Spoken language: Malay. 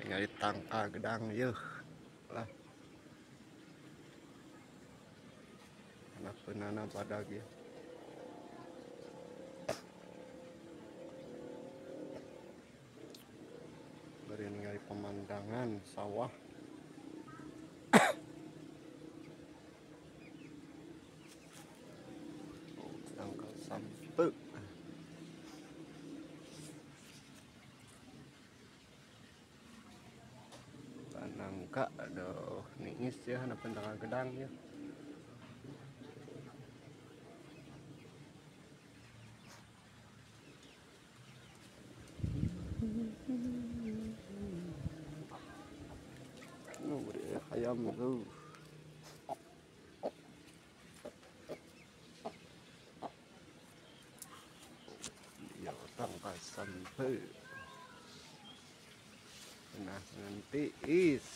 Nyari tangka gedang yeuh lah. Anak penana badag ya. Beri ningali pemandangan sawah. Tangka sampe. Nangka aduh niis ya anak tangka gedang ya. Beri ayam tuh. Ya tangka sampe. Nah nanti is